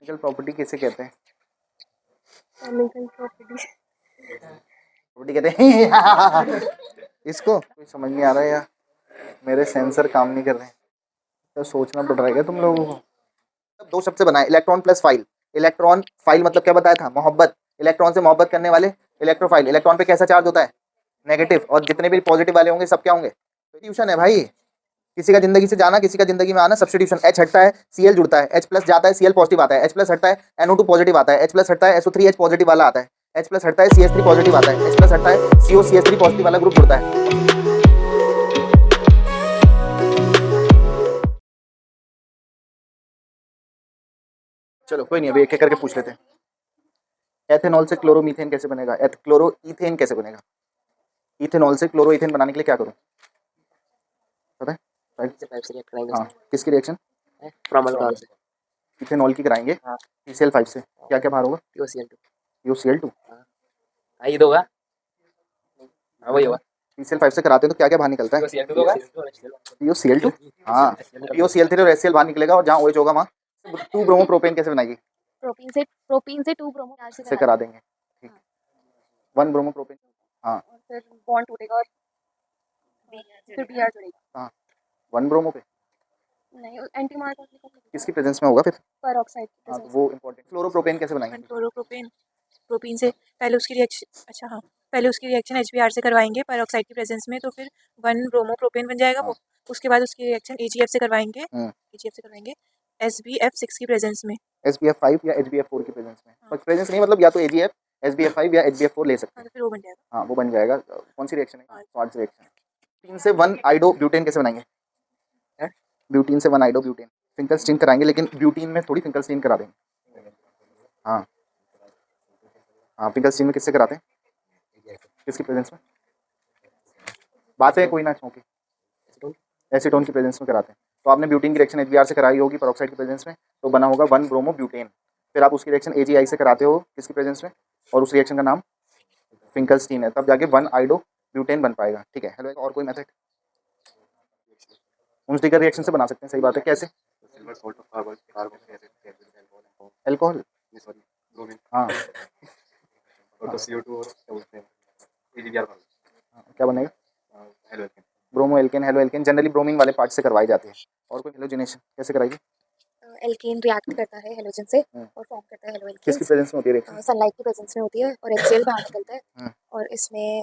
Chemical property किसे कहते हैं? केमिकल प्रॉपर्टी कहते हैं इसको कोई समझ नहीं आ रहा है यार, मेरे सेंसर काम नहीं कर रहे हैं, तो सोचना पड़ रहा है क्या तुम लोगों को? दो शब्द से बना है, electron plus file. Electron file मतलब क्या बताया था? मोहब्बत। इलेक्ट्रॉन से मोहब्बत करने वाले इलेक्ट्रोफाइल। इलेक्ट्रॉन पे कैसा चार्ज होता है? नेगेटिव। और जितने भी पॉजिटिव वाले होंगे सब क्या होंगे? सब्स्टिट्यूशन है भाई। किसी का जिंदगी से जाना, किसी का जिंदगी में आना, सब्स्टिट्यूशन। H हटता है Cl जुड़ता है, H प्लस जाता है Cl पॉजिटिव आता है, H प्लस हटता है NO2 पॉजिटिव आता है, H प्लस हटता है SO3H पॉजिटिव वाला आता है, H प्लस हटता है CH3 पॉजिटिव आता है, H प्लस हटता है COCH3 पॉजिटिव वाला ग्रुप जुड़ता है। चलो कोई नहीं, अभी एक एक करके पूछ लेते हैं। एथेनॉल से क्लोरोमीथेन कैसे बनेगा? क्लोरोईथेन कैसे बनेगा? इथेनॉल से क्लोरोईथेन बनाने के लिए क्या करूँ पता है? हाँ, किसकी रिएक्शन? इथेनॉल की कराएंगे PCl5 से। क्या क्या बाहर होगा? POCl2। ये दोगा वही होगा। PCl5 से कराते हैं तो क्या क्या बाहर निकलता है? POCl2। हाँ, POCl3 और HCl बाहर निकलेगा, और जहाँ OH होगा वहाँ 2 ब्रोमो प्रोपेन कैसे बनाएगी? प्रोपीन से 2 ब्रोमो से करा देंगे, ठीक। 1 ब्रोमो प्रोपेन। हाँ, और फिर बॉन्ड टूटेगा और फिर Br जुड़ेगा। हाँ, 1 ब्रोमो पे नहीं, एंटी मार्क किसकी प्रेजेंस में होगा फिर? पेरोक्साइड की हाँ, प्रेजेंस। वो इम्पोर्टेंट। फ्लोरोप्रोपेन कैसे बनाएंगे? क्लोरोप्रोपेन प्रोपीन से पहले उसकी रिएक्शन पहले उसकी रिएक्शन HBr से करवाएंगे पेरोक्साइड की प्रेजेंस में, तो फिर 1 ब्रोमोप्रोपेन बन जाएगा वो। उसके बाद उसकी रिएक्शन AgF से करवाएंगे SBF6 की प्रेजेंस में। SBF5 या HBF4 की प्रेजेंस में। पर प्रेजेंस नहीं, मतलब या तो AgF, SBF5 या HBF4 ले सकते हैं। फिर वो बन जाएगा। हाँ, वो बन जाएगा। कौन सी रिएक्शन है? Quartz reaction. 3 से 1 आइडो ब्यूटेन कैसे बनाएंगे? ब्यूटीन से 1 आइडो ब्यूटेन। फिंकलस्टीन कराएंगे, लेकिन ब्यूटीन में थोड़ी फिंकलस्टीन करा देंगे। हाँ हाँ, फिंकलस्टीन में किससे कराते हैं? किसकी प्रेजेंस में? बात है कोई ना चौंकी, एसीटोन की प्रेजेंस में कराते हैं। तो आपने ब्यूटीन की रिएक्शन HBr से कराई होगी पेरोक्साइड की प्रेजेंस में, तो बना होगा 1 ब्रोमो ब्यूटेन। फिर आप उसकी रिएक्शन AgI से कराते हो किसकी प्रेजेंस में, और उस रिएक्शन का नाम फिंकलस्टीन है, तब जाके 1 आइडो ब्यूटेन बन पाएगा। ठीक है। हेलो, और कोई मेथड? उनस्टिकर रिएक्शन से बना सकते हैं, सही बात है। कैसे? एल्कोहल। हाँ, क्या बनेगा? Bromo alkane, halo alkane. Generally bromine वाले पार्ट से करवाई जाती है। और कोई हेलोजिनेशन कैसे कराएगी? एल्केन रिएक्ट करता है हेलोजन से और फॉर्म करता है हेलो एल्केन। किसकी प्रेजेंस में होती है रिएक्शन? सनलाइट की प्रेजेंस में होती है और HCl बाहर निकलता है। और इसमें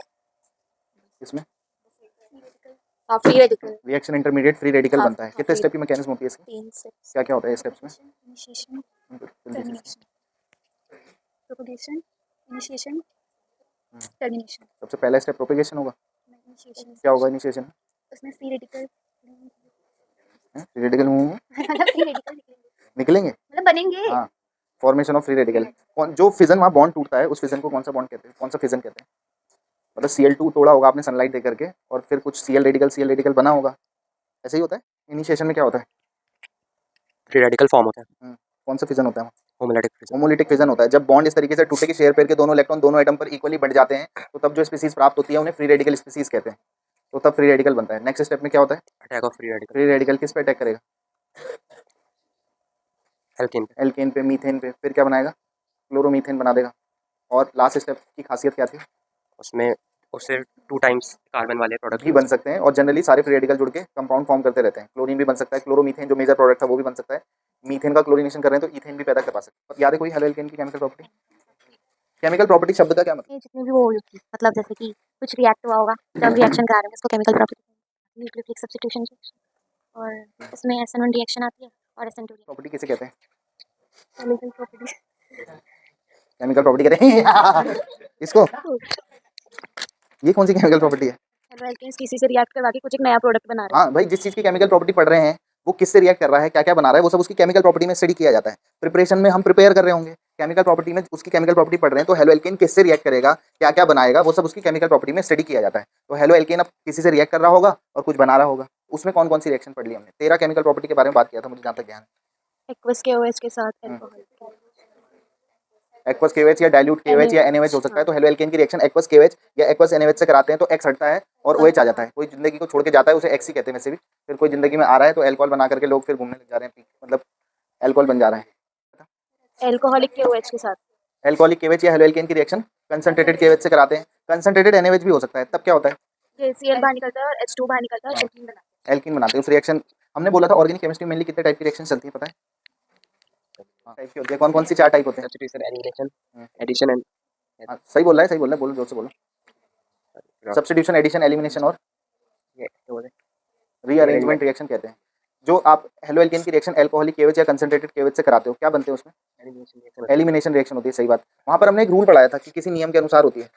free radical reaction intermediate free radical बनता है। कितने स्टेप की मैकेनिज्म होती है इसकी? 3 स्टेप्स। क्या क्या होता है स्टेप्स में? Initiation, termination, propagation, initiation, termination. सबसे पहला स्टेप प्रोपेगेशन होगा। इनिशिएशन क्या होगा इनिशिएशन? उसमें free radical free radical free radical निकलेंगे, मतलब बनेंगे। हाँ, फॉर्मेशन ऑफ फ्री रेडिकल। कौन जो फिजन वहाँ बॉन्ड टूटता है, उस फिजन को कौन सा बॉन्ड कहते हैं? कौन सा फिजन कहते हैं? मतलब Cl2 तोड़ा होगा आपने सनलाइट दे करके, और फिर कुछ Cl रेडिकल बना होगा, ऐसे ही होता है। इनिशिएशन में क्या होता है? फ्री रेडिकल फॉर्म होता है। कौन सा फिजन होता है? होमोलिटिक फिजन होता है। जब बॉन्ड इस तरीके से टूटे कि शेयर पेयर के दोनों इलेक्ट्रॉन दोनों एटम पर इक्वली बढ़ जाते हैं, तो तब जो स्पीसीज प्राप्त होती है उन्हें फ्री रेडिकल स्पीसीज कहते हैं। तो तब फ्री रेडिकल बनता है। नेक्स्ट स्टेप में क्या होता है? Attack of free free radical किस पे अटैक करेगा? एल्केन पे, मीथेन पे। फिर क्या बनाएगा? क्लोरोमीथेन बना देगा। और लास्ट स्टेप की खासियत क्या थी? उसमें उससे 2 टाइम्स कार्बन वाले प्रोडक्ट भी बन सकते हैं, और जनरली सारे फ्री रेडिकल जुड़ के कंपाउंड फॉर्म करते रहते हैं। क्लोरीन भी बन सकता है, क्लोरोमीथेन जो मेजर प्रोडक्ट था वो भी बन सकता है। मीथेन का क्लोरीनेशन कर रहे हैं तो ईथेन भी पैदा करवा सकते हैं। याद है कोई हेलो एल्केन की केमिकल प्रॉपर्टी? केमिकल प्रॉपर्टी शब्द का क्या मतलब? जितने भी वो मतलब जैसे कि कुछ रिएक्ट हुआ होगा, जब हम रिएक्शन करा रहे हैं उसको केमिकल प्रॉपर्टी, न्यूक्लियोफिलिक सब्स्टिट्यूशन। और इसमें SN1 रिएक्शन आती है और SN2 प्रॉपर्टी किसे कहते हैं? Chemical property. केमिकल प्रॉपर्टी कहते हैं इसको। ये कौन सी केमिकल प्रॉपर्टी है? हेलो एल्केन्स किसी से रिएक्ट करवा के कुछ एक नया प्रोडक्ट बना रहे हैं। हाँ भाई, जिस चीज़ की केमिकल प्रॉपर्टी पढ़ रहे हैं वो किससे रिएक्ट कर रहा है, क्या क्या बना रहा है, वो सब उसकी केमिकल प्रॉपर्टी में स्टडी किया जाता है। प्रिपरेशन में हम प्रिपेयर कर रहे होंगे, केमिकल प्रॉपर्टी में उसकी केमिकल प्रॉपर्टी पढ़ रहे हैं, तो हेलो एल्केन किससे रिएक्ट करेगा, क्या क्या बनाएगा, वो सब उसकी केमिकल प्रॉपर्टी में स्टडी किया जाता है। तो हेलो एल्केन अब किसी से रिएक्ट कर रहा होगा और कुछ बना रहा होगा। उसमें कौन कौन सी रिएक्शन पढ़ ली हमने? 13 केमिकल प्रॉपर्टी के बारे में बात किया था मुझे जहाँ तक ज्ञान है। एक्वस KOH के साथ अल्कोहल, एक्वस KOH या डाइल्यूट KOH या NaOH हो सकता है। तो हेलो एल्केन की रिएक्शन एक्वस KOH या एक्वस NaOH से कराते हैं तो X हटता है और OH आ जाता है। कोई जिंदगी को छोड़ के जाता है उसे X ही कहते हैं वैसे भी। फिर कोई जिंदगी में आ रहा है तो अल्कोहल बना करके लोग फिर घूमने लग जा रहे हैं, मतलब अल्कोहल बन जा रहा है। एल्कोहलिक KOH के साथ एल्कोहलिक KOH या हेलो एल्केन की रिएक्शन कंसंट्रेटेड KOH से कराते हैं। कंसंट्रेटेड NaOH भी हो सकता है, तब क्या होता है? KCl बाहर निकलता है और H2 बाहर निकलता है और एल्कीन बनाता है। एल्कीन बनाते हैं। उस रिएक्शन हमने बोला था ऑर्गेनिक केमिस्ट्री मेनली कितने टाइप की रिएक्शन चलती है पता है? टाइप की होती है। कौन कौन सी 4 टाइप होते हैं? सब्स्टिट्यूशन, एलिमिनेशन, एडिशन एंड हाँ, सही बोल रहा है, बोलो जोर से बोलो। सब्स्टिट्यूशन, एडिशन, एलिमिनेशन और ये बोले रीअरेंजमेंट रिएक्शन कहते हैं। जो आप हेलो एल्केन की रिएक्शन एल्कोहलिक KOH या कंसंट्रेटेड KOH से कराते हो, क्या बनते हैं उसमें? एलिमिनेशन रिएक्शन एलिमिनेशन रिएक्शन होती है, सही बात। वहाँ पर हमने एक रूल पढ़ाया था कि किसी नियम के अनुसार होती है।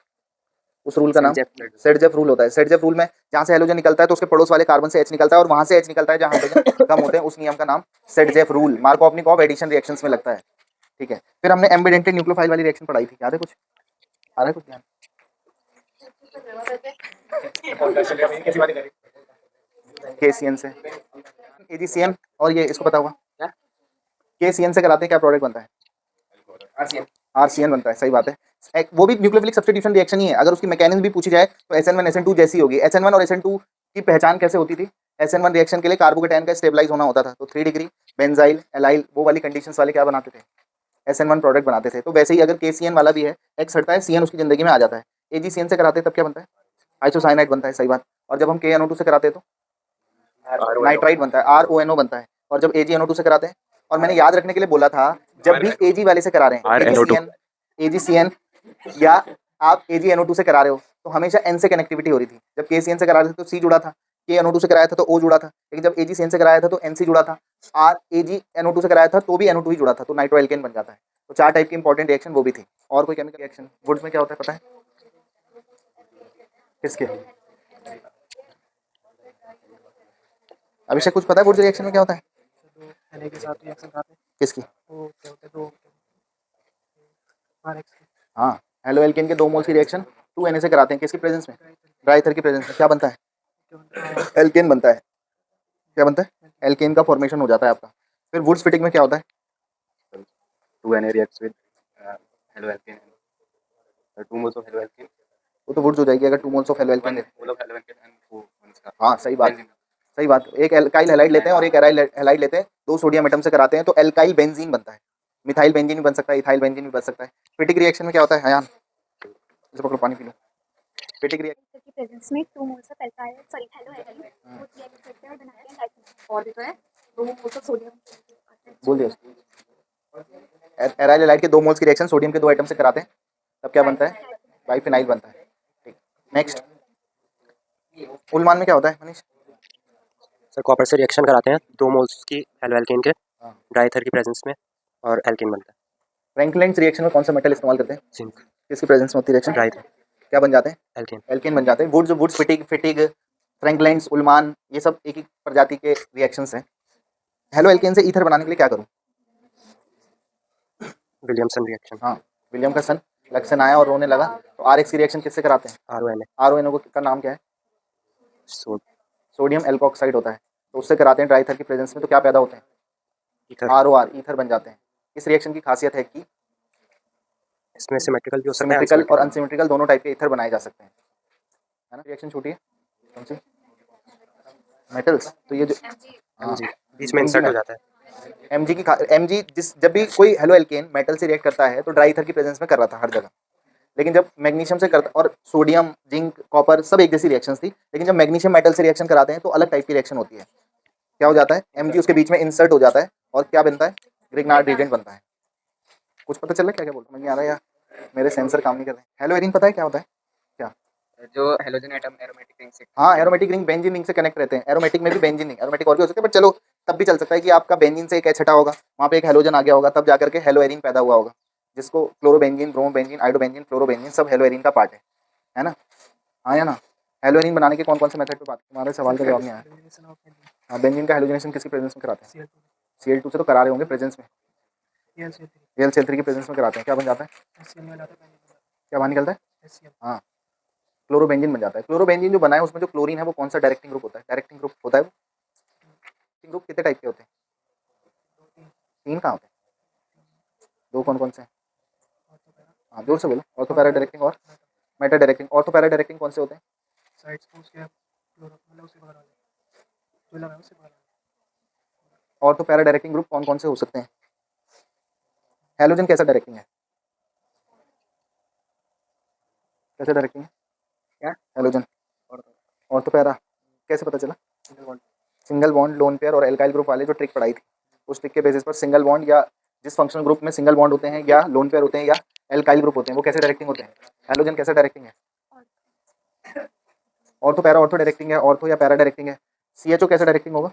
उस रूल का नाम सेडजेफ रूल होता है। सेडजेफ रूल में जहाँ से हेलोजन निकलता है तो उसके पड़ोस वाले कार्बन से H निकलता है और वहाँ से H निकलता है जहाँ हाइड्रोजन कम होते हैं। उस नियम का नाम Saytzeff rule Markov addition reactions में लगता है। ठीक है, फिर हमने एम्बिडेंटेड न्यूक्लियोफाइल वाली रिएक्शन पढ़ाई थी, याद है कुछ? आ रहा है कुछ ध्यान? KCN से AgCN और ये इसको पता होगा KCN से कराते हैं, क्या प्रोडक्ट बनता है? RCN बनता है, सही बात है। वो भी न्यूक्लियोफिलिक सब्स्टिट्यूशन रिएक्शन ही है। अगर उसकी मैकेनिज्म भी पूछी जाए तो SN1 SN2 जैसी होगी। SN1 और SN2 की पहचान कैसे होती थी? SN1 रिएक्शन के लिए कार्बोकेटायन का स्टेबलाइज होना होता था, तो 3 डिग्री बेंजाइल एलाइल वो वाली कंडीशंस वाले क्या बनाते थे? SN1 प्रोडक्ट बनाते थे। तो वैसे ही अगर KCN वाला भी है, X हटता है CN उसकी जिंदगी में आ जाता है। AgCN से कराते हैं तब क्या बनता है? आइसोसाइनाइड बनता है, सही बात। और जब हम KNO2 से कराते हैं तो नाइट्राइट बनता है, RONO बनता है। और जब AgNO2 से कराते हैं, और मैंने याद रखने के लिए बोला था, जब भी Ag वाले से करा रहे हैं AgCN या आप AgNO2 से करा रहे हो तो हमेशा N से कनेक्टिविटी हो रही थी। जब KCN से करा रहे थे तो C जुड़ा था, KNO2 से कराया था तो O जुड़ा था, लेकिन जब AgCN से कराया था तो NC जुड़ा था, AgNO2 से कराया था तो भी NO2 ही जुड़ा था, तो नाइट्रोएल्केन बन जाता है। तो 4 टाइप की इंपॉर्टेंट रिएक्शन वो भी थी। और कोई केमिकल रिएक्शन वुड्स में क्या होता है पता है? किसके? अभिषेक कुछ पता है वुड्स रिएक्शन में क्या होता है? के साथ रिएक्शन कराते हैं किसकी? वो क्या होते हैं दो RX हाँ, हेलो एल्केन के 2 मोल्स की रिएक्शन 2Na से कराते हैं, किसकी प्रेजेंस में? ड्राईथर की प्रेजेंस में। क्या बनता है? एल्केन बनता है। क्या बनता है? एल्केन का फॉर्मेशन हो जाता है आपका। फिर वुड्स फिटिंग में क्या होता है? 2Na reacts with hello alkane, 2 moles of hello alkane, वो तो वुड्स हो जाएगी अगर 2 moles of halo alkane. mole of hello alkane and 2 moles का हाँ, सही बात, सही बात। एक एल्काइल हैलाइड लेते हैं और एक एराइल हैलाइड लेते हैं, 2 सोडियम एटम से कराते हैं तो एल्काइल बेंजीन बनता है। मिथाइल बेंजीन भी बन सकता है, इथाइल बेंजीन भी बन सकता है। फिटिक रिएक्शन में क्या होता है हयान? इसे पकड़ो, पानी पी लो। फिटिक रिएक्शन की प्रेजेंस में 2 moles of alkyl sorry hello alkyl वो रिएक्ट करते हैं और बनाते हैं डाइसल्फाइड। और भी तो है 2 मोल्स ऑफ सोडियम बोल दिया। एराइल हैलाइड के 2 मोल्स की रिएक्शन सोडियम के 2 एटम से कराते हैं, तब क्या बनता है? बाइफिनाइल बनता है। ठीक, नेक्स्ट। उल्मान में क्या होता है मनीष? सर कॉपर से रिएक्शन कराते हैं 2 मोल्स की हेलो एल्केन के ड्राईथर की प्रेजेंस में और एल्केन बनता है। फ्रैंकलिन रिएक्शन में कौन सा मेटल इस्तेमाल करते हैं? जिंक, किसकी प्रेजेंस में होती है रिएक्शन? ड्राईथर, क्या बन जाते हैं? एल्केन। एल्केन बन जाते हैं। वुड्स फिटिग फ्रैंकलाइंस उल्मान ये सब एक एक प्रजाति के रिएक्शंस हैं। हेलो एल्केन से ईथर बनाने के लिए क्या करूं? विलियमसन रिएक्शन, हाँ, विलियम का सन लक्ष्य आया और रोने लगा, तो RX की रिएक्शन किससे कराते हैं? RONA, RONO का नाम क्या है? सोड, सोडियम एल्कोक्साइड होता है, तो उससे कराते हैं ड्राईथर की प्रेजेंस में, तो क्या पैदा होते हैं? ईथर। ROR ईथर बन जाते हैं। इस रिएक्शन की खासियत है कि इसमें सिमेट्रिकल भी हो सकता है, सिमेट्रिकल और unsymmetrical। अनसिमेट्रिकल दोनों टाइप के ईथर बनाए जा सकते हैं, है ना? रिएक्शन छोटी है कौन सी? मेटल्स, तो ये जो Mg बीच में इंसर्ट हो जाता है। Mg जब भी कोई हेलो एल्केन मेटल से रिएक्ट करता है तो ड्राई ईथर की प्रेजेंस में कर रहा था हर जगह, लेकिन जब मैग्नीशियम से करता, और सोडियम जिंक कॉपर सब एक जैसी रिएक्शंस थी, लेकिन जब मैग्नीशियम मेटल से रिएक्शन कराते हैं तो अलग टाइप की रिएक्शन होती है। क्या हो जाता है? Mg उसके बीच में इंसर्ट हो जाता है और क्या बनता है? ग्रिग्नार्ड रिएजेंट बनता है। कुछ पता चल रहा है क्या क्या बोलता नहीं आ रहा है, या मेरे सेंसर काम नहीं कर रहे? हेलो एरिन पता है क्या होता है? क्या? जो हेलोजन एटम एरोमेटिक रिंग से, हाँ, एरोमेटिक रिंग बेंजीन रिंग से कनेक्ट रहते हैं। एरोमेटिक में भी बेंजीन रिंग, एरोमेटिक और भी हो सकते हैं, बट चलो तब भी चल सकता है कि आपका बेंजीन से एक H हटा होगा, वहाँ पे एक हेलोजन आ गया होगा, तब जाकर के हेलो एरिन पैदा हुआ होगा, जिसको क्लोरोबेंजीन, ब्रोमोबेंजीन, आइडोबेंजीन, फ्लोरोबेंजीन सब हेलो एरिन का पार्ट है ना? हाँ या ना? हेलो एरिन बनाने के कौन कौन से मेथड पे बात? तुम्हारे सवाल का जवाब नहीं आया। हाँ, बेंजीन का हेलोजनेशन किसकी प्रेजेंस में कराते हैं? Cl2 से तो करा रहे होंगे प्रेजेंस में। Cl3 की प्रेजेंस में कराते हैं, क्या बन जाता है? क्या बाहर निकलता है? हाँ, क्लोरोबेंजीन बन जाता है। क्लोरोबेंजीन जो बना है उसमें जो क्लोरीन है वो कौन सा डायरेक्टिंग ग्रुप होता है? डायरेक्टिंग ग्रुप होता है वो। डायरेक्टिंग ग्रुप कितने टाइप के होते हैं? 3 कहाँ होते हैं? 2 कौन कौन से हैं? हाँ, जोर से बोलो। ऑर्थो पैरा डायरेक्टिंग और Meta directing. Ortho para directing कौन से होते हैं? ऑर्थो पैरा डायरेक्टिंग ग्रुप कौन कौन से हो सकते हैं? हेलोजन कैसा डायरेक्टिंग है? कैसे डायरेक्टिंग है क्या? हेलोजन? और तो पैरा कैसे पता चला? सिंगल बॉन्ड, लोन पेयर और एल्काइल ग्रुप वाले जो ट्रिक पढ़ाई थी, उस ट्रिक के बेसिस पर सिंगल बॉन्ड या जिस फंक्शनल ग्रुप में सिंगल बॉन्ड होते हैं या लोन पेयर होते हैं या एल्काइल ग्रुप होते हैं वो कैसे डायरेक्टिंग होते हैं? हेलोजन कैसा डायरेक्टिंग है? ऑर्थो पैरा ऑर्थो डायरेक्टिंग है, ऑर्थो या पैरा डायरेक्टिंग है। CHO कैसे डायरेक्टिंग होगा?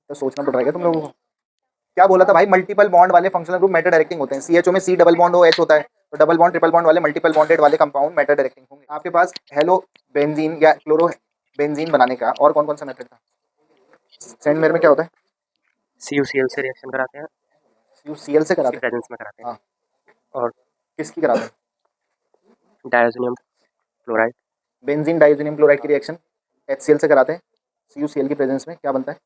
तो सोचना पड़ रहा है तुम लोगों को। क्या बोला था भाई? मल्टीपल बॉन्ड वाले फंक्शनल ग्रुप मेटा डायरेक्टिंग होते हैं। CHO में C डबल बॉन्ड OH होता है, तो डबल बॉन्ड ट्रिपल बॉन्ड वाले मल्टीपल बॉन्डेड वाले कंपाउंड मेटा डायरेक्टिंग होंगे। आपके पास हेलो बेंजीन या क्लोरो बेंजीन बनाने का और कौन कौन सा मेथड था? सेंड मेयर में क्या होता है? CuCl से रिएक्शन कराते हैं, CL से कराते उसकी हैं। प्रेजेंस में कराते हैं। हाँ। और किसकी कराते हैं? डायज़ोनियम क्लोराइड, बेंजीन डाइज़ोनियम क्लोराइड की रिएक्शन HCl से कराते हैं। CuCl की प्रेजेंस में क्या बनता है?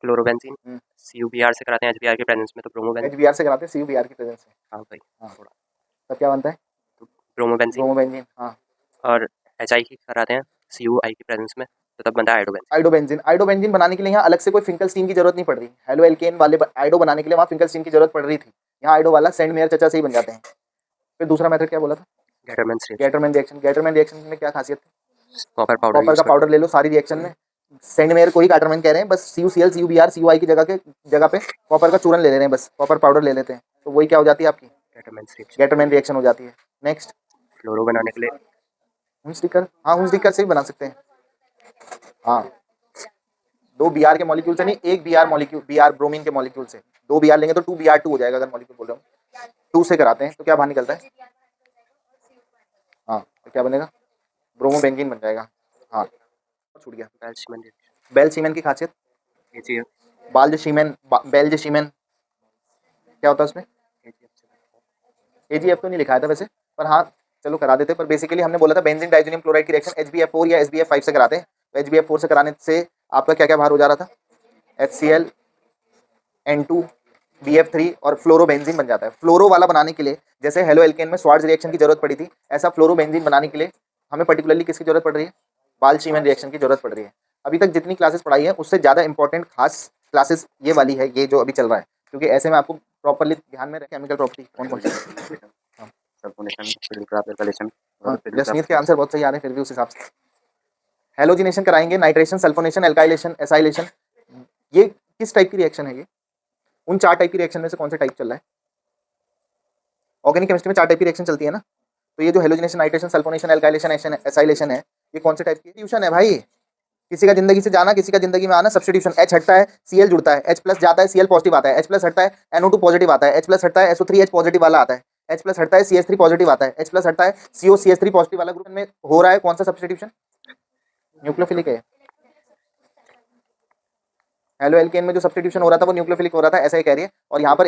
क्लोरोबेंजीन हम्म। CuBr से कराते हैं HBr के प्रेजेंस में तो ब्रोमोबेंजीन। HBr से कराते हैं CuBr की प्रेजेंस में। हाँ भाई, हाँ। थोड़ा तब क्या बनता है? ब्रोमोबेंजीन। ब्रोमोबेंजीन। हाँ। और HI की कराते हैं CuI की प्रेजेंस में तो तब बनता है आयोडोबेंजीन। आइडोबेंजीन। आइडोबेंजीन बनाने के लिए यहाँ अलग से कोई फिंकल स्टीन की जरूरत नहीं पड़ रही। हेलो एल्केन वाले आइडो बनाने के लिए वहाँ फिंकल स्टीन की जरूरत पड़ रही थी, यहाँ आइडो वाला सेंड मेयर चचा से ही बन जाते हैं। फिर दूसरा मेथड क्या बोला था? Gattermann's reaction, Gattermann reaction. Gattermann reaction में क्या खासियत है? कॉपर पाउडर कॉपर का पाउडर ले लो सारी रिएक्शन में। सेंड मेयर को ही गैटरमैन कह रहे हैं, बस CuCl CuBr CuI की जगह पे कॉपर का चूरन ले रहे हैं, बस कॉपर पाउडर ले लेते हैं, तो वही क्या हो जाती है आपकी? गैटरमैन्स रिएक्शन। गैटरमैन रिएक्शन हो जाती है। नेक्स्ट, फ्लोरो बनाने के लिए हुंस्टिकर। हाँ, हुंस्टिकर से भी बना सकते हैं। हाँ, 2 Br के मॉलिक्यूल से नहीं, एक Br मॉलिक्यूल, Br ब्रोमीन के मॉलिक्यूल से 2 Br लेंगे तो 2Br2 हो जाएगा। अगर मॉलिक्यूल बोल रहे हो 2 से कराते हैं तो क्या बाहर निकलता है? हाँ, तो क्या बनेगा? ब्रोमोबेंजीन बन जाएगा। हाँ, छूट गया। बेल्चमैन रिएक्शन, बेल सीमेन की खासियत? AgF बाल्ज शीमेन, बेल्ज शीमेन क्या होता है उसमें? AgF तो नहीं लिखा था वैसे, पर हाँ चलो करा देते। पर बेसिकली हमने बोला था बेंजीन डाइज़ोनियम क्लोराइड की रिएक्शन HbF4 या SbF5 से कराते हैं, तो HbF4 से कराने से आपका क्या क्या बाहर हो जा रहा था? HCl N2 BF3 और फ्लोरोबेंजीन बन जाता है। फ्लोरो वाला बनाने के लिए जैसे हेलो एल्केन में स्वार्ट्ज रिएक्शन की जरूरत पड़ी थी, ऐसा फ्लोरोबेंजीन बनाने के लिए हमें पर्टिकुलरली किसकी जरूरत पड़ रही है? बाल्च-शीमन रिएक्शन की जरूरत पड़ रही है। अभी तक जितनी क्लासेस पढ़ाई है उससे ज़्यादा इंपॉर्टेंट खास क्लासेस ये वाली है, ये जो अभी चल रहा है, क्योंकि ऐसे में आपको प्रॉपरली ध्यान में रखें केमिकल प्रॉपर्टी कौन कौन सी। जसमीत के आंसर बहुत सही आ रहे हैं फिर भी उस हिसाब से। हेलोजिनेशन कराएंगे, नाइट्रेशन, सल्फोनेशन, एल्काइलेशन, एसाइलेशन। ये किस टाइप की रिएक्शन है? ये उन 4 टाइप की रिएक्शन में से कौन सा टाइप चल रहा है? ऑर्गेनिक केमिस्ट्री में 4 टाइप की रिएक्शन चलती है ना, तो ये जो halogenation, nitration, sulphonation, alkylation, acylation है, ये कौन से टाइप की ट्यूशन है भाई? किसी का जिंदगी से जाना, किसी का जिंदगी में आना, सब्स्टिट्यूशन। H हटता है Cl जुड़ता है, H प्लस जाता है Cl पॉजिटिव आता है, H प्लस हटता है NO2 पॉजिटिव आता है, H प्लस हटता है SO3H पॉजिटिव वाला आता है, H प्लस हटता है CH3 पॉजिटिव आता है, H प्लस हटता है COCH3 पॉजिटिव वाला ग्रुप में हो रहा है कौन सा सब्स्टिट्यूशन? न्यूक्लियोफिलिक है। हेलो एल्केन में जो सब्स्टिट्यूशन हो रहा था वो न्यूक्लियोफिलिक हो रहा था, ऐसा ही कह रही है। और यहाँ पर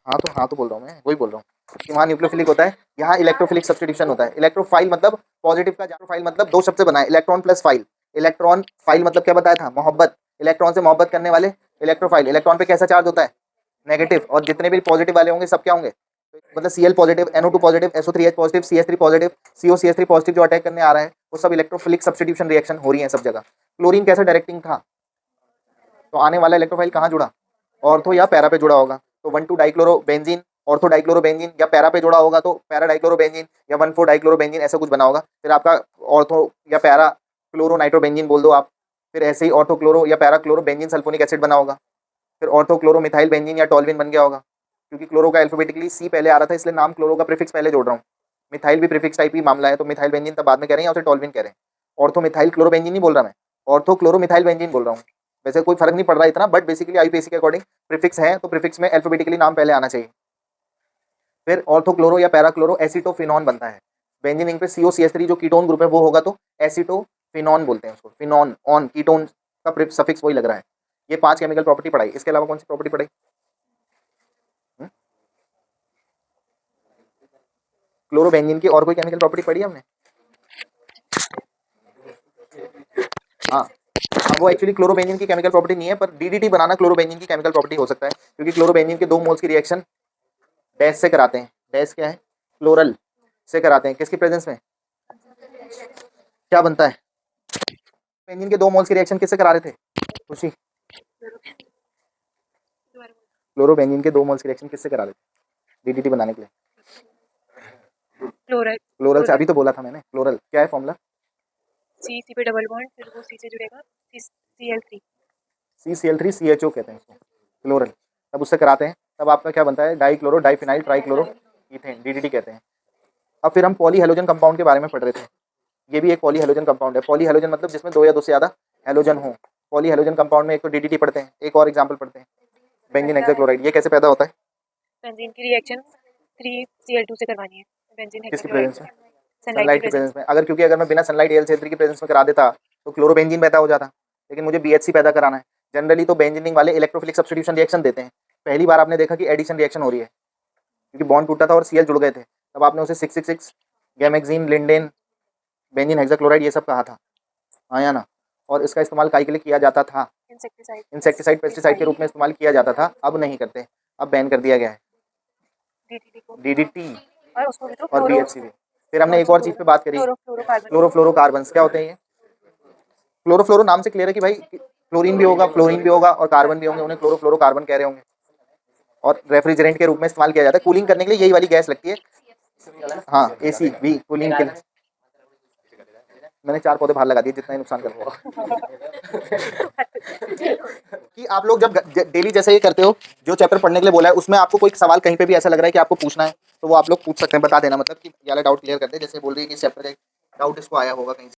हाँ तो बोल रहा हूँ मैं, वही बोल रहा हूँ कि वहाँ न्यूक्लियोफिलिक होता है, यहाँ इलेक्ट्रोफिलिक सब्स्टिट्यूशन होता है। इलेक्ट्रोफाइल मतलब पॉजिटिव का, इलेक्ट्रोफाइल मतलब 2 शब्द से बना है, electron plus file. Electron file मतलब क्या बताया था? मोहब्बत। इलेक्ट्रॉन से मोहब्बत करने वाले इलेक्ट्रोफाइल। इलेक्ट्रॉन पे कैसा चार्ज होता है? नेगेटिव। और जितने भी पॉजिटिव वाले होंगे सब क्या होंगे? मतलब Cl positive, NO2 positive, SO3H positive, CH3 positive, COCH3 positive जो अटैक करने आ रहा है, वो सब इलेक्ट्रोफिलिक सब्स्टिट्यूशन रिएक्शन हो रही है सब जगह। क्लोरीन कैसा डायरेक्टिंग था? तो आने वाला इलेक्ट्रोफाइल कहाँ जुड़ा? ऑर्थो या पैरा पे जुड़ा होगा, तो 1,2 डाइक्लोरोबेंजीन, ऑर्थो डाइक्लोरोबेंजीन, या पैरा पे जुड़ा होगा तो पैरा डाइक्लोरोबेंजीन या 1,4 डाइक्लोरोबेंजीन, ऐसा कुछ बना होगा। फिर आपका ऑर्थो या पैरा क्लोरो नाइट्रोबेंजीन बोल दो आप, फिर ऐसे ही ऑर्थो क्लोरो या para chloro benzene sulphonic acid बना होगा, फिर ऑर्थो क्लोरो मिथाइल बेंजीन या टॉल्विन बन गया होगा। क्योंकि क्लोरो का अल्फाबेटिकली C पहले आ रहा था, इसलिए नाम क्लोरो का प्रीफिक्स पहले जोड़ रहा हूँ। मिथाइल भी प्रीफिक्स टाइप ही मामला है, तो मिथाइल बेंजीन तब बाद में कह रहे हैं या फिर टॉल्विन कह रहे हैं। ऑर्थो मिथाइल क्लोरोबेंजीन नहीं बोल रहा मैं, ऑर्थो क्लोरो मिथाइल बेंजीन बोल रहा हूँ। वैसे कोई फर्क नहीं पड़ रहा इतना, बट बेसिकली IUPAC के अकॉर्डिंग प्रीफिक्स है तो प्रीफिक्स में अल्फाबेटिकली नाम पहले आना चाहिए। फिर ऑर्थोक्लोरो या पैराक्लोरो एसिटोफिनॉन बनता है। बेंजीन रिंग पे COCH3 जो कीटोन ग्रुप है वो होगा तो एसिटोफिनॉन बोलते हैं उसको। फिनॉन ऑन कीटोन का सफिक्स वही लग रहा है। ये 5 केमिकल प्रॉपर्टी पढ़ाई, इसके अलावा कौन सी प्रॉपर्टी पढ़ाई? क्लोरोबेंजीन की और कोई केमिकल प्रॉपर्टी पढ़ी हमने? हाँ, अब वो एक्चुअली क्लोरोबेंजीन की केमिकल प्रॉपर्टी नहीं है, पर DDT बनाना क्लोरोबेंजीन की केमिकल प्रॉपर्टी हो सकता है, क्योंकि क्लोरोबेंजीन के 2 मोल्स की रिएक्शन डैश से कराते हैं। डैश क्या है? क्लोरल से कराते हैं। किसकी प्रेजेंस में? क्या बनता है? बेंजीन के 2 मोल्स की रिएक्शन किससे करा रहे थे? खुशी। क्लोरोबेंजीन के 2 मोल्स की रिएक्शन किससे करा देते DDT बनाने के लिए? क्लोराइड क्लोरल से, अभी तो बोला था मैंने क्लोरल। क्या है फॉर्मूला? सी पे डबल बॉन्ड, फिर वो सी से जुड़ेगा, CL3। CCl3 CHO कहते हैं इसको, क्लोरल। तब उससे कराते हैं, तब आपका क्या बनता है? Dichloro diphenyl trichloro ethane, DDT कहते हैं। अब फिर हम पॉलीहेलोजन कंपाउंड के बारे में पढ़ रहे थे। ये भी एक पॉलीहेलोजन कंपाउंड है। पॉलीहेलोजन मतलब जिसमें 2 या 2 से ज़्यादा हेलोजन हो। पॉलीहेलोजन कंपाउंड में एक तो DDT पढ़ते हैं, एक और एग्जाम्पल पढ़ते हैं बेंजीन हेक्साक्लोराइड। ये कैसे पैदा होता है? बेंजीन की रिएक्शन 3Cl2 से करवानी है। बेंजीन किसकी हेक्साक्लोराइड प्रेजेंस में? सनलाइट सनलाइट की की प्रेजेंस प्रेजेंस में। अगर क्योंकि अगर मैं बिना सनलाइट AlCl3 की प्रेजेंस में करा देता तो क्लोरोबेंजीन पैदा हो जाता, लेकिन मुझे BHC पैदा कराना है। जनरली तो बेंजीनिंग वाले इलेक्ट्रोफिलिक सब्स्टिट्यूशन रिएक्शन देते हैं। पहली बार आपने देखा कि एडिशन रिएक्शन हो रही है, क्योंकि बॉन्ड टूटा था और Cl जुड़ गए थे, तब आपने उसे 666 गैमेक्सिन, लिंडेन, बेंजीन हेक्साक्लोराइड ये सब कहा था, हाँ या ना? और इसका इस्तेमाल काई के लिए किया जाता था? इंसेक्टिसाइड पेस्टिसाइड के रूप में इस्तेमाल किया जाता था। अब नहीं करते, अब बैन कर दिया गया है DDT और उसको भी तो और BHC भी। फिर हमने एक और चीज़ पे बात करी, क्लोरोफ्लोरोकार्बन्स। क्या होते हैं ये? क्लोरोफ्लोरो नाम से क्लियर है कि भाई क्लोरीन भी होगा, फ्लोरीन भी होगा और कार्बन भी होंगे, उन्हें क्लोरोफ्लोरोकार्बन कह रहे होंगे। और रेफ्रिजरेंट के रूप में इस्तेमाल किया जाता है, कूलिंग करने के लिए यही वाली गैस लगती है। हाँ, AC भी कूलिंग के लिए। मैंने 4 पौधे बाहर लगा दिए, जितना ही नुकसान कर रहा कि आप लोग जब डेली जैसे ये करते हो, जो चैप्टर पढ़ने के लिए बोला है उसमें आपको कोई सवाल कहीं पे भी ऐसा लग रहा है कि आपको पूछना है, तो वो आप लोग पूछ सकते हैं, बता देना, मतलब कि ये वाला डाउट क्लियर कर दे। जैसे बोल रही है कि इस चैप्टर का डाउट इसको आया होगा कहीं से।